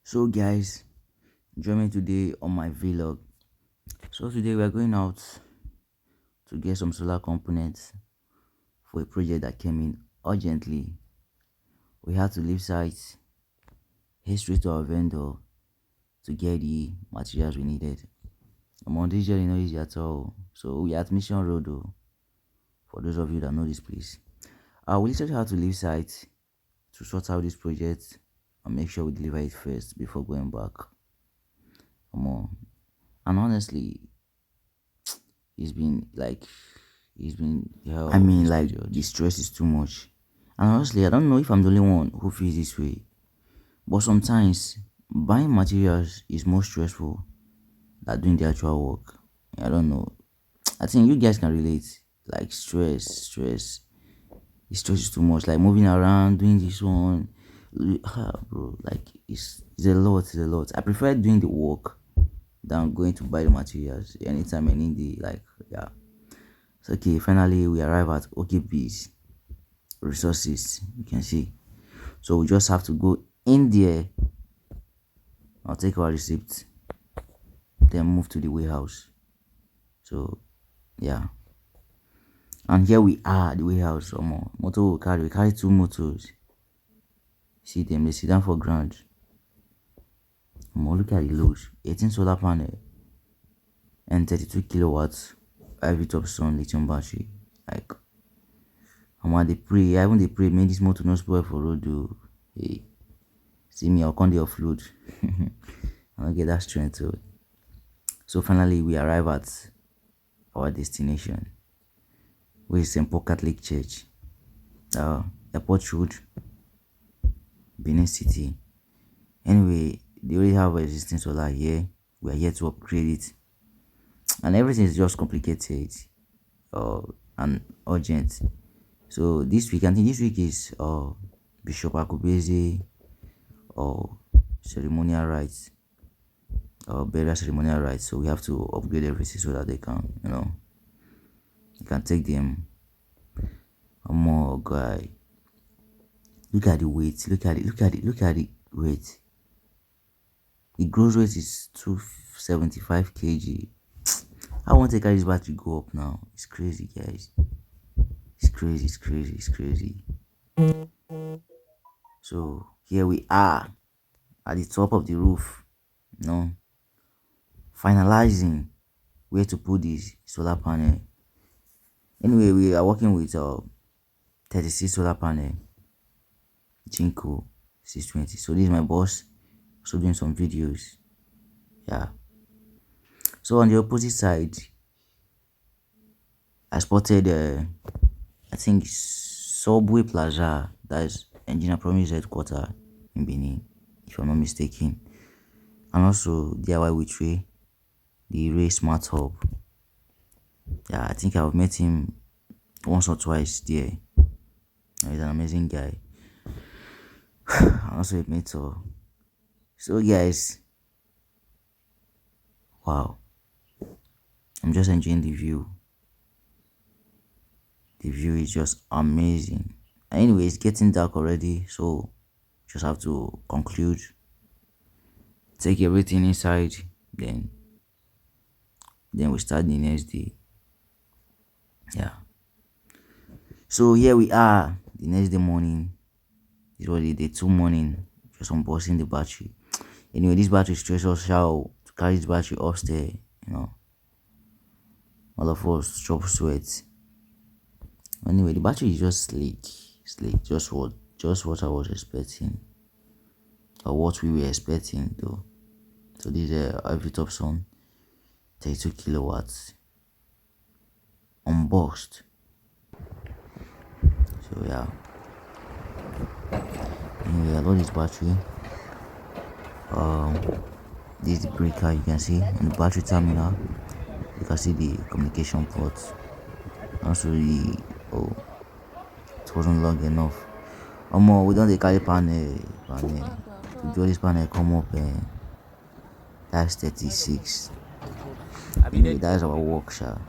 So guys, join me today on my vlog. So today we are going out to get some solar components for a project that came in urgently. We had to leave site, head straight to our vendor to get the materials we needed. I'm on this journey, not easy at all. So we are at Mission Road though, for those of you that know this place. We literally had to leave site to sort out this project and make sure we deliver it first before going back. And honestly, it's been hell. I mean, like, the stress is too much. And honestly, I don't know if I'm the only one who feels this way, but sometimes buying materials is more stressful than doing the actual work. I don't know. I think you guys can relate. Like, the stress is too much. Like, moving around, doing this one, bro. Like, it's a lot. It's a lot. I prefer doing the work than going to buy the materials anytime I need the, like, yeah. So okay, finally we arrive at OKB's resources. You can see. So we just have to go in there. I'll take our receipt, then move to the warehouse. So yeah. And here we are at the warehouse. Motor we carry two motors. See them, they sit down for ground. Look at the loads. 18 solar panel and 32 kilowatts IV top sun lithium battery. Like, they pray. I even they pray make this motor not spoil for road. Do hey, see me, I'll come the offload. I'll get that strength to it. So finally we arrive at our destination, which is St. Paul Catholic Church, Airport Road, Benin City. Anyway, they already have existing solar here. We are here to upgrade it, and everything is just complicated and urgent. So this week, I think this week is Bishop Akubeze ceremonial rites, burial ceremonial rites. So we have to upgrade everything so that they can, you can take them. More guy. Look at the weight. Look at the weight. The gross weight is 275 kg. I want to carry this battery go up now. It's crazy, guys. It's crazy. So here we are at the top of the roof, finalizing where to put this solar panel. Anyway, we are working with 36 solar panel, Jinko 620. So this is my boss, also doing some videos. Yeah. So on the opposite side, I spotted I think Subway Plaza, that is Engineer Promise headquarters in Benin, if I'm not mistaken. And also DIY with Ray, the Ray Smart Hub. Yeah, I think I've met him once or twice there. He's an amazing guy. Also a mentor. So guys, wow, I'm just enjoying the view. The view is just amazing. Anyway, it's getting dark already, so just have to conclude, take everything inside, then we start the next day. Yeah. So here we are, the next day morning. It's already day 2 morning, just unboxing the battery. Anyway, this battery stress us out to carry this battery upstairs, all of us chop sweat. Anyway, the battery is just sleek, just what I was expecting, or what we were expecting though. So this is IV top sun, 32 kilowatts, unboxed. So yeah. Anyway, I load this battery. This is the breaker. You can see on the battery terminal. You can see the communication ports. Also it wasn't long enough. We don't carry panel to do this panel come up. That's 36. Anyway, that's our workshop.